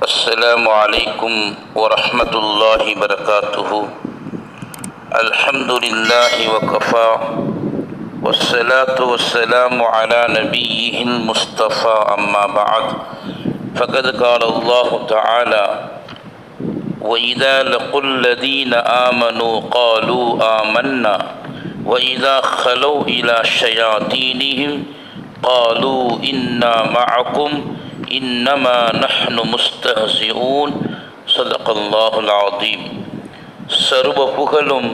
السلام عليكم ورحمة الله وبركاته. الحمد لله وكفى والصلاة والسلام على نبيه المصطفى أما بعد فقد قال الله تعالى وإذا لقوا الذين آمنوا قالوا آمنا وإذا خلوا إلى شياطينهم قالوا إنا معكم إنما نحن مستهزئون صدق الله العظيم. சர்வ புகழும்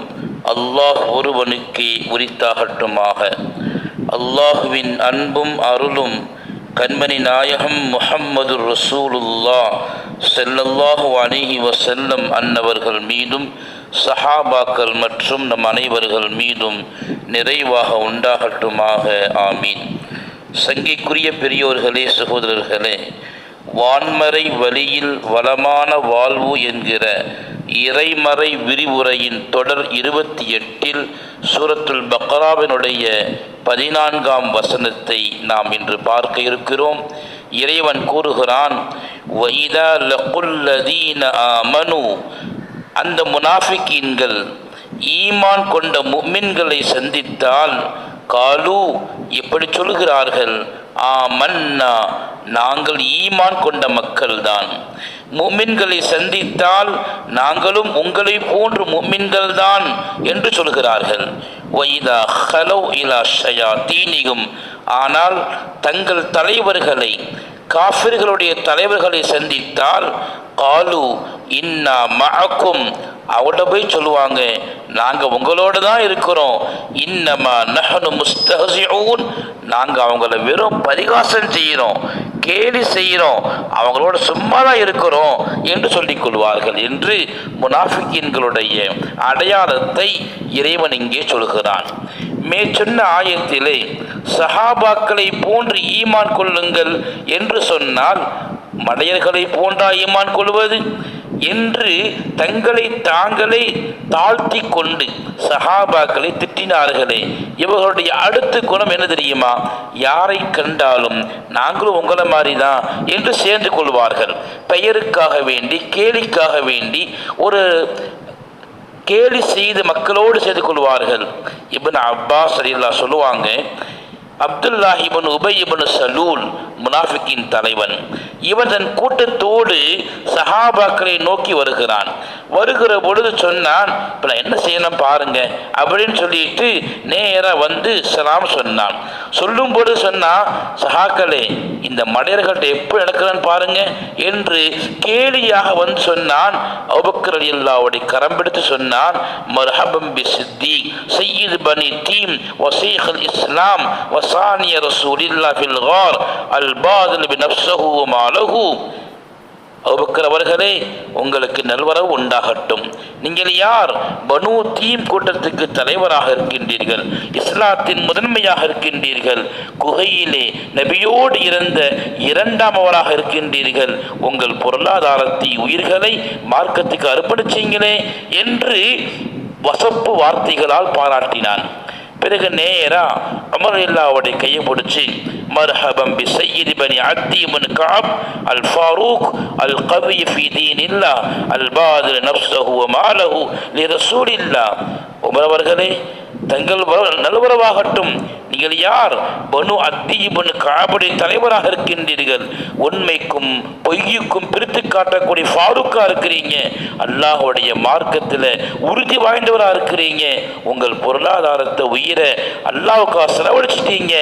அல்லாஹ் ஒருவனுக்கே உரித்தாகட்டுமாக. அல்லாஹுவின் அன்பும் அருளும் கண்மணி நாயகம் முஹம்மது ரசூலுல்லாஹ் ஸல்லல்லாஹு அலைஹி வஸல்லம் அன்னவர்கள் மீதும் சஹாபாக்கள் மற்றும் நம் அனைவர்கள் மீதும் நிறைவாக உண்டாகட்டுமாக. ஆமீன். சங்கைக்குரிய பெரியோர்களே, சகோதரர்களே, வான்மறை வழியில் வளமான வாழ்வு என்கிற இறைமறை விரிவுரையின் தொடர் 28 சூரத்துல் பக்ராவினுடைய 14ஆம் வசனத்தை நாம் இன்று பார்க்க இருக்கிறோம். இறைவன் கூறுகிறான், வஇதா லகுல்லதீன ஆமனு, அந்த முனாஃபிகீன்கள் ஈமான் கொண்ட முஃமின்களை சந்தித்தால் காலு, எப்படி சொல்கிறார்கள், ஆமன்னா, நாங்கள் ஈமான் கொண்ட மக்கள்தான். முஃமின்களை சந்தித்தால் நாங்களும் உங்களை போன்று முஃமின்கள் தான் என்று சொல்கிறார்கள். வைதா ஹலவ் இலா ஷயாத்தீனிகும், ஆனால் தங்கள் தலைவர்களை, காஃபிர்களுடைய தலைவர்களை சந்தித்தால் காலு இன்னா மஅக்கும், அவட போய் சொல்லுவாங்க, நாங்கள் உங்களோடு தான் இருக்கிறோம். இன்னமா நஹ்னு முஸ்தஹ்சிஊன், நாங்கள் அவங்கள வெறும் பரிகாசம் செய்கிறோம், கேலி செய்கிறோம், அவங்களோட சும்மா தான் இருக்கிறோம் என்று சொல்லிக் கொள்வார்கள் என்று முனாஃபிகீன்களுடைய அடையாளத்தை இறைவன் இங்கே சொல்கிறான். மேற்சொன்ன ஆயத்திலே சஹாபாக்களை போன்று ஈமான் கொள்ளுங்கள் என்று சொன்னால் மடையர்களை போன்றா ஈமான் கொள்வது என்று தங்களை தாங்களே தாழ்த்தி கொண்டு சஹாபாக்களை திட்டினார்களே. இவர்களுடைய அடுத்த குணம் என்ன தெரியுமா? யாரை கண்டாலும் நாங்களும் உங்களை மாதிரி தான் என்று சேர்ந்து கொள்வார்கள். பெயருக்காக வேண்டி, கேலிக்காக வேண்டி ஒரு கேலி செய்து மக்களோடு சேர்ந்து கொள்வார்கள். இப்னு அப்பாஸ் ரலியல்லாஹு சொல்லுவாங்க, அப்துல்லாஹ் இப்னு உபை இப்னு சலூல் முனாஃபிக்கின் தலைவன், இவன் தன் கூட்டத்தோடு சஹாபாக்களை நோக்கி வருகிறான். வருகிற பொழுது சொன்னான், இப்போ நான் என்ன செய்யணும் பாருங்க அப்படின்னு சொல்லிட்டு நேராக வந்து சலாம் சொன்னான். சொல்லும் பொழுது சொன்னான், சஹாக்களே, இந்த மடையர்கள்ட்ட எப்படி நடக்கிறான்னு பாருங்க என்று கேலியாக வந்து சொன்னான். அபூபக்கர் ரலியல்லாஹு கரம் பிடித்து சொன்னான், மர்ஹபம் பி சித்தீக் சய்யித் பனி தீம் வசீஹுல் இஸ்லாம் வசானிய ரசூலில்லாஹ் ஃபில் கார் அல் பாதில் பினஃப்ஸஹு வ மாலஹு. அபூபக்கர் அவர்களே, உங்களுக்கு நல்வரவு உண்டாகட்டும். நீங்கள் யார்? பனு தீம் கூட்டத்துக்கு தலைவராக இருக்கின்றீர்கள், இஸ்லாத்தின் முதன்மையாக இருக்கின்றீர்கள், குகையிலே நபியோடு இருந்த 2ஆமவராக இருக்கின்றீர்கள், உங்கள் பொருளாதாரத்தை, உயிர்களை மார்க்கத்துக்கு அர்ப்பணிச்சீங்களே என்று வசப்பு வார்த்தைகளால் பாராட்டினான். பிறகு நேரா உமர் ரலியல்லாஹு கையை பிடிச்சி, மர்ஹபம் பி சய்யித் பனி அத்தி இப்னு கஅப் அல் ஃபாரூக் அல் கவி ஃபீ தீனில்லாஹ் அல் பாதில் நஃப்ஸஹு வ மாலஹு லி ரசூலில்லாஹ். உமர் அவர்களே, தங்கள் நல்வரவாகட்டும். நீங்கள் யார்? பனு அத்தி இப்னு கஅபுடைய தலைவராக இருக்கின்றீர்கள், உண்மைக்கும் பொய்யுக்கும் பிரித்து காட்டக்கூடிய ஃபாரூக்கா இருக்கிறீங்க, அல்லாஹுடைய மார்க்கத்தில் உறுதி வாய்ந்தவராக இருக்கிறீங்க, உங்கள் பொருளாதாரத்தை, உயிரை அல்லாஹ்வுக்காக செலவழிச்சிட்டீங்க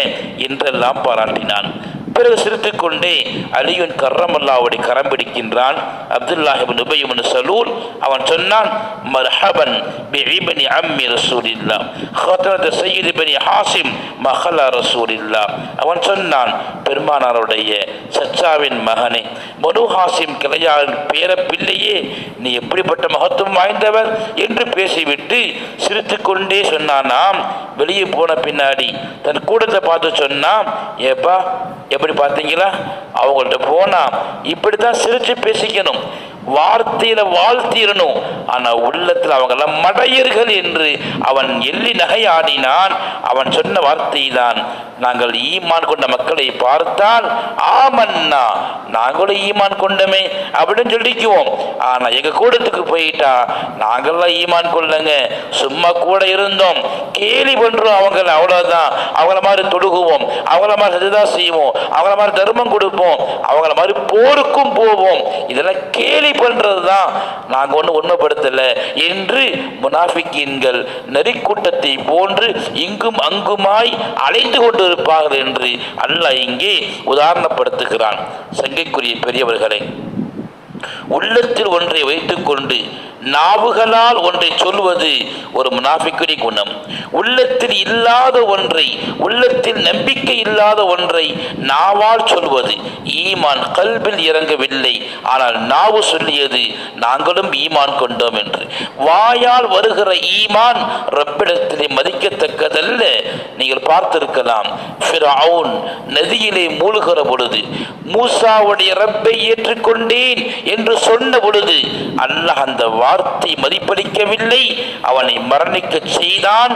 என்றெல்லாம் பாராட்டினான். பிறகு சிரித்துக்கொண்டே அலியுன் கர்ரமல்லாஹு கரம் பிடிக்கின்றான். அப்துல்லாஹ் இப்னு உபை இப்னு சலூல் அவன் சொன்னான், மர்ஹபன் பி இப்னி அம்மி ரசூலில்லாஹ் ஹதரத் சய்யித் இப்னு ஹாசிம் மஹலா ரசூலில்லாஹ். அவன் சொன்னான், பெருமானாருடைய சச்சாவின் மகனே, பனு ஹாசிம் கிளையான் பேர பிள்ளையே, நீ எப்படிப்பட்ட மகத்துவம் வாய்ந்தவர் என்று பேசிவிட்டு சிரித்துக்கொண்டே சொன்னானாம். வெளியே போன பின்னாடி தன் கூடத்தை பார்த்து சொன்னான், ஏப்பா எப்படி பார்த்தீங்களா, அவங்கள்ட்ட போனா இப்படித்தான் சிரித்து பேசிக்கணும். வார்த்தையில வாழ்த்திடணும். ஆனா உள்ளத்தில் அவங்கெல்லாம் மடையர்கள் என்று அவன் எள்ளி நகையாடினான். அவன் சொன்ன வார்த்தை தான், நாங்கள் ஈமான் கொண்ட மக்களை பார்த்தால் ஆமன்னா, நாங்களும் ஈமான் கொண்டமே அப்படின்னு சொல்லிக்குவோம். ஆனா எங்க கூடத்துக்கு போயிட்டா நாங்கள்லாம் ஈமான் கொள்ளங்க, சும்மா கூட இருந்தோம், கேலி பண்றோம் அவங்கள, அவ்வளவுதான். அவங்கள மாதிரி தொழுகுவோம், அவங்கள மாதிரி சஜதா செய்வோம், அவங்கள மாதிரி தர்மம் கொடுப்போம், அவங்கள மாதிரி போருக்கும் போவோம், இதெல்லாம் கேலி பண்றது தான், நாங்க ஒன்றும் உண்மைப்படுத்தல என்று முனாஃபிக்கீன்கள் நரிக்கூட்டத்தை போன்று இங்கும் அங்குமாய் அலைந்து கொண்டு இருப்பார்கள் என்று அல்லாஹ் இங்கே உதாரணப்படுத்துகிறான். சங்கைக்குரிய பெரியவர்களை, உள்ளத்தில் ஒன்றை வைத்துக்கொண்டு நாவுகளால் ஒன்றை சொல்வது ஒரு முனாஃபிக்குடைய குணம். உள்ளத்தில் இல்லாத ஒன்றை, உள்ளத்தில் நம்பிக்கை இல்லாத ஒன்றை நாவால் சொல்வது ஈமான் கல்பில் இறங்கவில்லை. ஆனால் நாவு சொல்லியது நாங்களும் ஈமான் கொண்டோம் என்று. வாயால் வருகிற ஈமான் ரப்பிடத்திலே மதிக்கத்தக்கதல்ல. நீங்கள் பார்த்திருக்கலாம், ஃபிரௌன் நதியிலே மூழ்கிற பொழுது மூசாவுடைய ரப்பை ஏற்றுக்கொண்டேன் என்று சொன்ன பொழுது அல்லாஹ் அந்த வார்த்தை மதிப்பளிக்கவில்லை, அவனை மரணிக்க செய்தான்.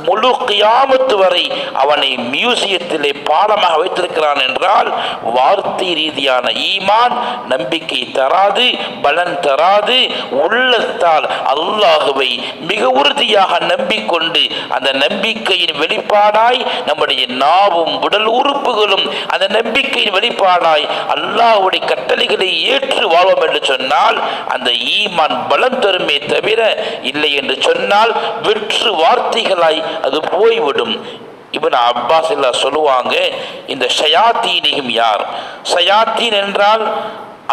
முழு கியாமத்து வரை அவனை மியூசியத்திலே பாலமாக வைத்திருக்கிறான் என்றால் வார்த்தை ரீதியான ஈமான் நம்பிக்கை தராது, பலன் தராது. உள்ளத்தால் அல்லாஹுவை மிக உறுதியாக நம்பிக்கொண்டு அந்த நம்பிக்கையின் வெளிப்பாடாய் நம்முடைய நாவும் உடல் உறுப்புகளும் அந்த நம்பிக்கையின் வெளிப்பாடாய் அல்லாஹ்வுடைய கட்டளைகளை ஏற்று வாழ்வோம் என்று சொன்னால் அந்த ஈமான் பலம் தருமே தவிர இல்லை என்று சொன்னால் வெற்று வார்த்தைகளாய் அது போய்விடும். இப்னு அப்பாஸ் சொல்லுவாங்க, இந்த ஷயாத்தீனிகும் யார்? ஷயாத்தீன் என்றால்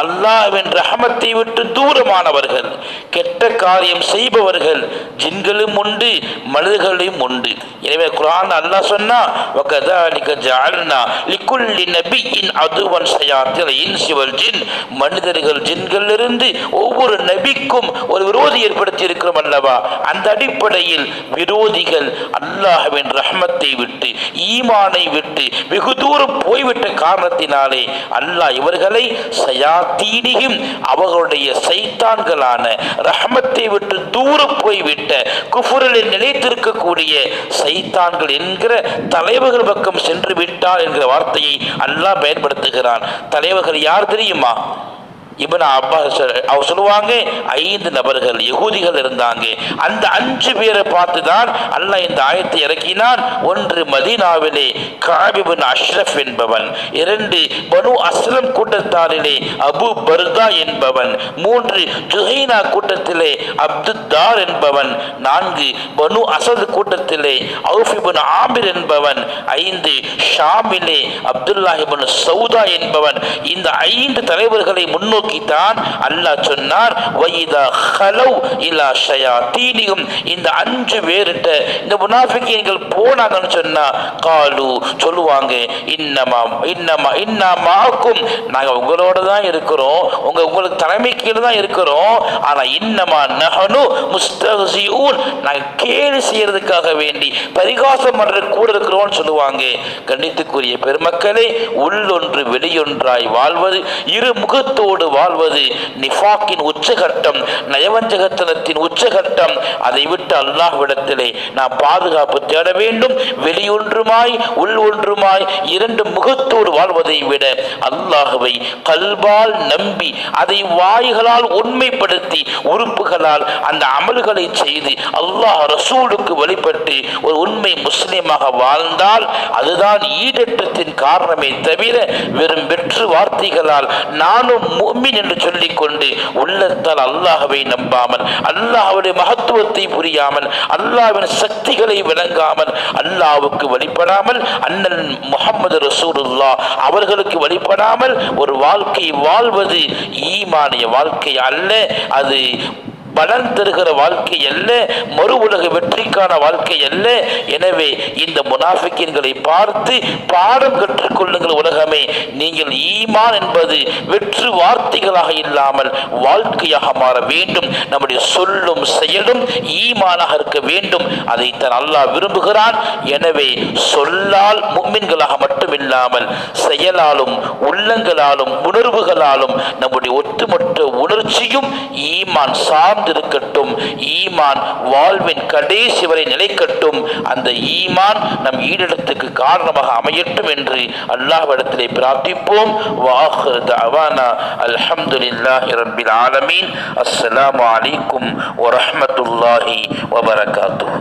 அல்லாஹ்வின் ரஹமத்தை விட்டு தூரமானவர்கள், கெட்ட காரியம் செய்பவர்கள். ஜின்களும் உண்டு, மனிதர்களும் உண்டு. எனவே குர்ஆன் அல்லாஹ் சொன்னா, வகதாலிக ஜஅல்னா லிகுல்லி நபியின் அதுவன் ஷயாத்தில் இன்சி வல் ஜின், மனிதர்கள் ஜின்களிலிருந்து ஒவ்வொரு நபிக்கும் ஒரு விரோதி ஏற்படுத்தி இருக்கிறோம் அல்லவா? அந்த அடிப்படையில் விரோதிகள் அல்லாஹ்வின் ரஹமத்தை விட்டு ஈமானை விட்டு வெகு தூரம் போய்விட்ட காரணத்தினாலே அல்லாஹ் இவர்களை ஷயாத்தீனிகும், அவர்களுடைய சைத்தான்களான ரஹமத்தை விட்டு தூரம் போய்விட்ட குஃப்ரில் நிலைத்திருக்கக்கூடிய சைத்தான்கள் என்கிற தலைவர்கள் பக்கம் சென்று விட்டார் என்கிற வார்த்தையை அல்லாஹ் பயன்படுத்துகிறான். தலைவர்கள் யார் தெரியுமா? இப்னு அப்பாஸ் அவர் சொல்லுவாங்க, 5 நபர்கள் யகூதிகள் இருந்தாங்க. அந்த 5 பேரை பார்த்து தான் அல்லாஹ் இந்த ஆயத்தை இறக்கினான். 1 மதீனாவிலே கஅப் இப்னு அஷ்ரஃப் என்பவன், 2 பனு அஸ்லம் கூட்டத்தாரிலே அபு பர்தா என்பவன், 3 ஜுஹைனா கூட்டத்திலே அப்துத்தார் என்பவன், 4 பனு அசத் கூட்டத்திலே அவுஃப் இப்னு ஆமிர் என்பவன், 5 ஷாமிலே அப்துல்லாஹ் இப்னு சௌதா என்பவன். இந்த 5 தலைவர்களை முன்னோக்கி தான் அல்லாஹ் சொன்னார், வைதா ஹலவ் இலா ஷயாத்தீனிகும், இந்த 5 பேர்கிட்ட இந்த முனாஃபிகீன்கள் போனாங்கன்னு சொன்னா காலு சொல்லுவாங்க, இன்னமா மாக்கும், நாங்க உங்களோட தான் இருக்கிறோம், உங்களுக்கு தலைமை கீழே தான் இருக்கிறோம், ஆனா இன்னமா நஹனு முஸ்தஹ்சிஊன், நாங்க கேலி செய்யறதுக்காக வேண்டி பரிகாசம் பண்ற கூட இருக்கிறோம்னு சொல்லுவாங்க. கண்ணியத்துக்குரிய பெருமக்களே, உள்ளொன்று வெளியொன்றாய் வாழ்வது, இரு முகத்தோடு வாழ்வது நிஃபாக்கின் உச்சகட்டம், நயவஞ்சகத்தனத்தின் உச்சகட்டம். அதை விட்டு அல்லாஹ்விடத்திலே நாம் பாதுகாப்பு தேட வேண்டும். வெளியொன்றுமாய் உள் ஒன்றுமாய் 2 முகத்தோடு வாழ்வதை விட அல்லாஹ்வை கல்பால் நம்பி அதை வாய்களால் உண்மைப்படுத்தி உறுப்புகளால் அந்த அமல்களை செய்து அல்லாஹ் ரசூலுக்கு வழிபட்டு ஒரு உண்மை முஸ்லிமாக வாழ்ந்தால் அதுதான் ஈடேற்றத்தின் காரணமே தவிர வெறும் வெற்று வார்த்தைகளால் நானும் முஃமின் என்று சொல்லிக்கொண்டு உள்ளத்தால் அல்லாஹ்வை நம்பாமல், அல்லாஹ்வுடைய மகத்துவத்தை புரியாமல், அல்லாஹ்வின் சக்திகளை விளங்காமல், அல்லாஹ்வுக்கு வழிபடாமல், அண்ணல் முஹம்மது ரசூலுல்லாஹ் அவர்களுக்கு வழிபடாமல் ஒரு வாழ்க்கை வாழ்வது ஈமானிய வாழ்க்கை அல்ல. அது பலன் தருகிற வாழ்க்கை அல்ல, மறு உலக வெற்றிக்கான வாழ்க்கை அல்ல. எனவே இந்த முனாஃபிக்கீன்களை பார்த்து பாடம் கற்றுக்கொள்ளுங்கள் உலகமே. நீங்கள் ஈமான் என்பது வெற்று வார்த்தைகளாக இல்லாமல் வாழ்க்கையாக மாற வேண்டும். நம்முடைய சொல்லும் செயலும் ஈமானாக இருக்க வேண்டும். அதைத்தான் அல்லாஹ் விரும்புகிறான். எனவே சொல்லால் முஃமின்களாக மட்டுமில்லாமல் செயலாலும் உள்ளங்களாலும் உணர்வுகளாலும் நம்முடைய ஒட்டுமொத்த உணர்ச்சியும் ஈமான் சார்ந்திருக்கட்டும். ஈமான் வாழ்வின் கடைசி வரை நிலைக்கட்டும். அந்த ஈமான் நம் ஈடத்துக்கு காரணமாக அமையட்டும் என்று அல்லாஹ்விடத்திலே பிரார்த்திப்போம். வாஹிரு தஅவானா அல்ஹம்துலில்லாஹி ரப்பில் ஆலமீன். அஸ்ஸலாமு அலைக்கும் வரஹ்மத்துல்லாஹி வபரகாத்துஹு.